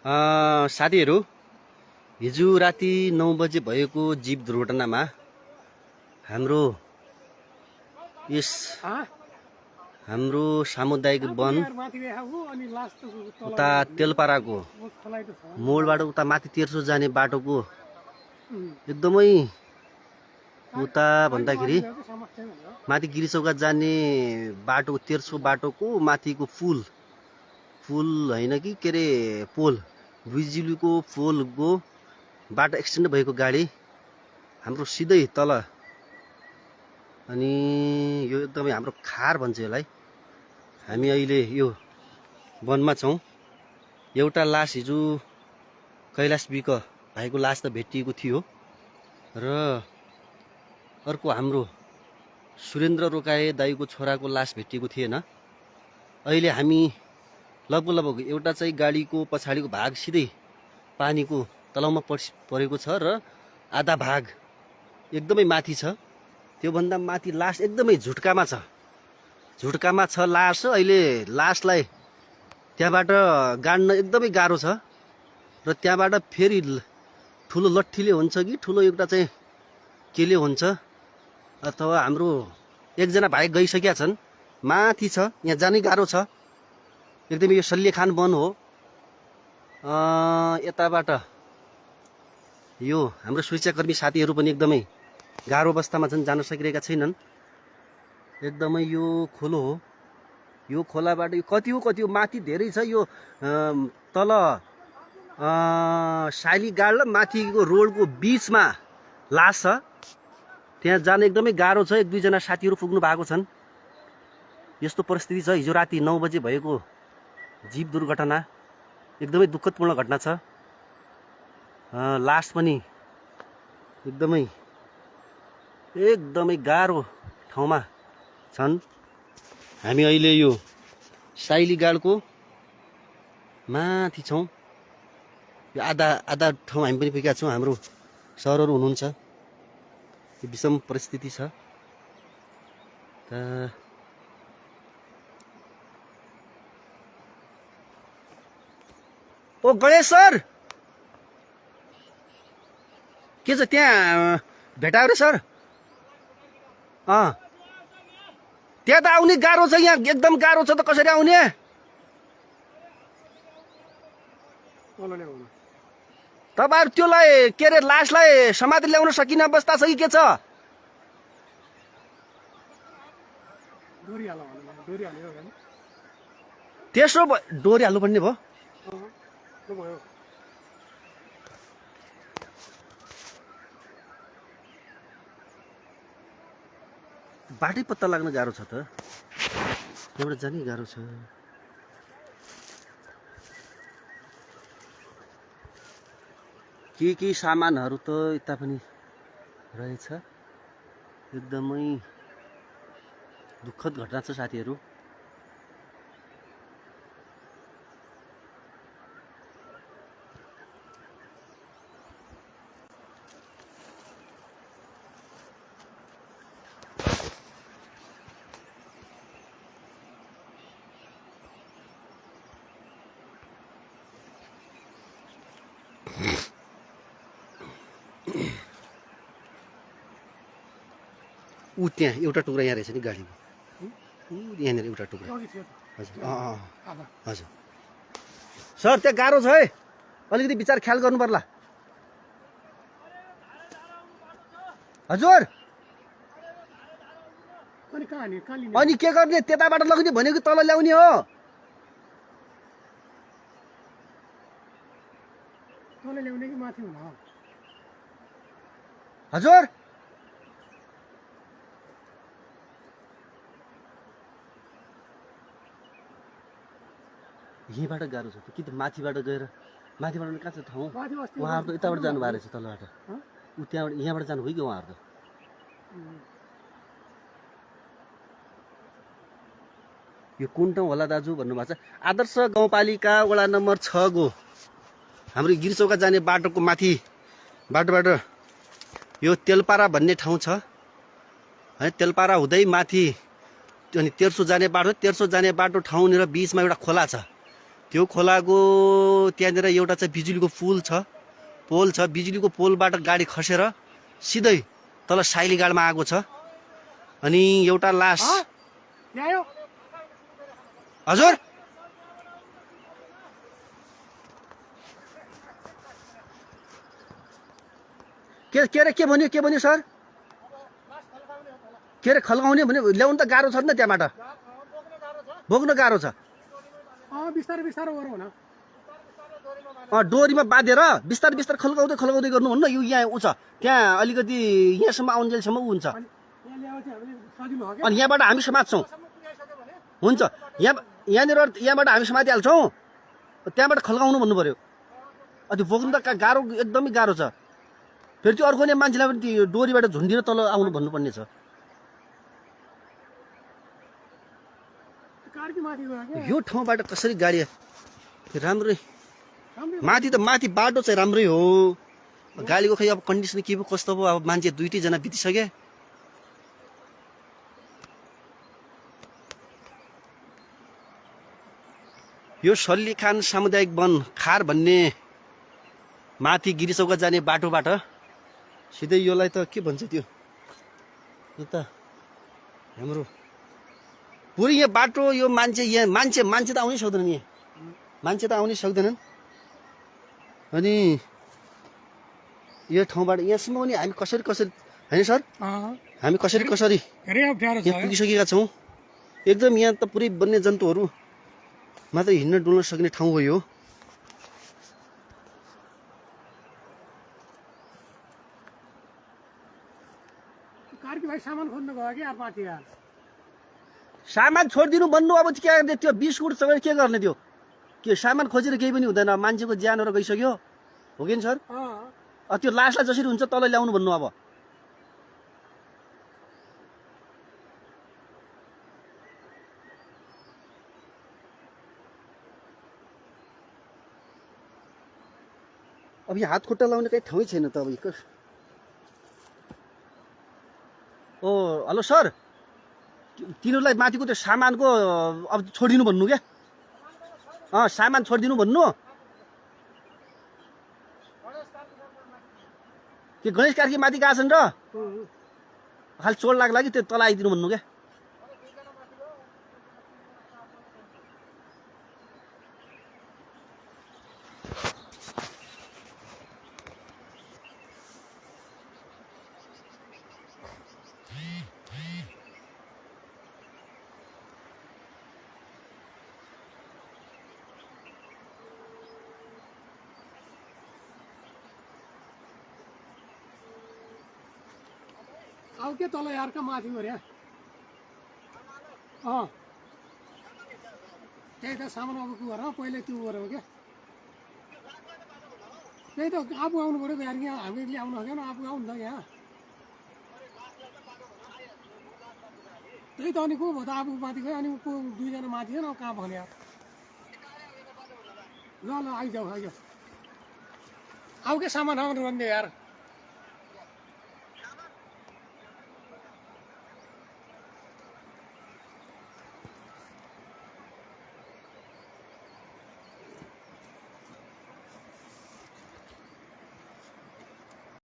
साथीहरू, हिजो राति 9 बजे भएको जीव दुर्घटनामा हाम्रो हाम्रो सामुदायिक वन उता तेलपाराको मोडबाट उता माथि तेर्सो जाने बाटोको एकदमै उता भन्दाखेरि माथि गिरिचौका जाने बाटो तेर्सो बाटोको माथिको पुल होइन कि के अरे पोल बिजुलीको पोलको बाटो एक्सिडेन्ट भएको गाडी हाम्रो सिधै तल। अनि यो एकदमै हाम्रो खार भन्छ यसलाई। हामी अहिले यो वनमा छौँ। एउटा लास हिजो कैलाश विक भाइको लास त भेटिएको थियो र अर्को हाम्रो सुरेन्द्र रोकाए दाइको छोराको लास भेटिएको थिएन। अहिले हामी लगभग एउटा चाहिँ गाडीको पछाडिको भाग सिधै पानीको तलाउमा परेको छ र आधा भाग एकदमै माथि छ। त्योभन्दा माथि लास एकदमै झुटकामा छ लास। अहिले लासलाई त्यहाँबाट गाड्न एकदमै गाह्रो छ र त्यहाँबाट फेरि ठुलो लट्ठीले हुन्छ कि ठुलो एउटा चाहिँ केले हुन्छ अथवा हाम्रो एकजना भाइ गइसकेका छन्, माथि छ, यहाँ जानै गाह्रो छ एकदमै। यो सल्लेखान वन हो। यताबाट यो हाम्रो सुरक्षाकर्मी साथीहरू पनि एकदमै गाह्रो अवस्थामा छन्, जान सकिरहेका छैनन्। एकदमै यो खोलो हो। यो खोलाबाट यो कति हो माथि धेरै छ। यो तल शालीगाड र माथिको रोडको बिचमा लास छ। त्यहाँ जान एकदमै गाह्रो छ। 1-2 जना साथीहरू पुग्नु भएको छन्। यस्तो परिस्थिति छ। हिजो राति 9 बजे भएको जीव दुर्घटना एकदमै दुःखदपूर्ण घटना छ। लास पनि एकदमै गाह्रो ठाउँमा छन्। हामी अहिले यो शालीगाडको माथि छौँ। यो आधा ठाउँ हामी पनि पुगेका छौँ। हाम्रो सरहरू हुनुहुन्छ। यो विषम परिस्थिति छ। ओ गणेश सर, के छ त्यहाँ भेटायो रे सर? त्यहाँ त आउने गाह्रो छ, यहाँ एकदम गाह्रो छ त। कसरी आउने? तपाईँहरू त्योलाई के अरे लासलाई समातेर ल्याउन सकिने अवस्था छ कि के छ? तेस्रो डोरी हाल्नुपर्ने भयो। बाटै पत्ता लाग्न गाह्रो छ त। त्यहाँबाट जानै गाह्रो छ। के सामानहरू त यता पनि रहेछ। एकदमै दुःखद घटना छ साथीहरू। त्यहाँ एउटा टुक्रा यहाँ रहेछ नि गाडीको। यहाँनिर एउटा टुक्रा। हजुर हजुर सर, त्यहाँ गाह्रो छ है। अलिकति विचार ख्याल गर्नु पर्ला। हजुर अनि के गर्ने? त्यताबाट लग्ने भनेको तल ल्याउने हो। हजुर यहीँबाट गाह्रो छ त। कि त माथिबाट गएर माथिबाट कहाँ छ ठाउँ? उहाँहरू त यताबाट जानु भएको रहेछ तलबाट। त्यहाँबाट यहाँबाट जानुभयो कि उहाँहरू त? यो कुन ठाउँ होला दाजु भन्नुभएको छ? आदर्श गाउँपालिका वडा नम्बर 6 को हाम्रो गिरिचौका जाने बाटोको माथि बाटोबाट यो तेलपारा भन्ने ठाउँ छ है। तेलपारा हुँदै माथि अनि तेर्सो जाने बाटो ठाउँनिर बिचमा एउटा खोला छ। त्यो खोलाको त्यहाँनिर एउटा चाहिँ बिजुलीको पोल छ बिजुलीको पोलबाट गाडी खसेर सिधै तल साइलीगाडमा आएको छ। अनि एउटा लास हजुर के भन्यो सर? के अरे खल्काउने भने ल्याउनु त गाह्रो छ नि त्यहाँबाट बोक्न गाह्रो छ। डोरीमा बाँधेर बिस्तारै खल्काउँदै गर्नु भन्नु यो यहाँ उ छ त्यहाँ अलिकति यहाँसम्म आउन्जेलसम्म उ हुन्छ अनि यहाँबाट हामी समात्छौँ। हुन्छ यहाँबाट हामी समातिहाल्छौँ त्यहाँबाट खल्काउनु भन्नु पर्यो। अनि बोक्नु त गाह्रो एकदमै गाह्रो छ। फेरि त्यो अर्को मान्छेलाई पनि त्यो डोरीबाट झुन्डिएर तल आउनु भन्नुपर्ने छ। यो ठाउँबाट कसरी गाडी राम्रै माथि बाटो चाहिँ राम्रै हो गाडीको खै अब कन्डिसन के पो कस्तो पो अब मान्छे 2-3 जना बितिसके। यो सल्लीखान सामुदायिक वन खार भन्ने माथि गिरिचौका जाने बाटोबाट सिधै योलाई त के भन्छ त्यो त हाम्रो पुरै यहाँ बाटो यो मान्छे त आउनै सक्दैन नि मान्छे त आउनै सक्दैनन्। अनि यो ठाउँबाट यहाँसम्म पनि हामी कसरी होइन सर हामी कसरी यहाँ पुगिसकेका छौँ। एकदम यहाँ त पुरै वन्य जन्तुहरू मात्र हिँड्न डुल्न सक्ने ठाउँ हो यो। सामान छोडिदिनु भन्नु अब के गर्ने त्यो बिस्कुट सबै के गर्ने त्यो के सामान खोजेर केही पनि हुँदैन मान्छेको ज्यानहरू गइसक्यो हो कि सर? त्यो लासलाई जसरी हुन्छ तल ल्याउनु भन्नु। अब यहाँ हात खुट्टा लाउने केही ठाउँै छैन त अब। ओ हेलो सर तिनीहरूलाई माथिको त्यो सामानको अब छोडिदिनु भन्नु क्या? सामान छोडिदिनु भन्नु। के गणेश कार्की माथि गएको छन् र खालि चोट लाग्ला कि त्यो तल आइदिनु भन्नु क्या? अब के तल यार का माथि गरे त्यही त सामान अब के गर पहिले त्यो गरे हो क्या? त्यही त आफू आउनु पऱ्यो त यार यहाँ हामीले आउनु सकेन आफू आउनु त यहाँ। त्यही त अनि को भयो त आफू माथि गयो अनि को 2 जना माथि गयो न कहाँ भने यार। ल आइजाऊ अब के सामान आउनु भन्ने यार।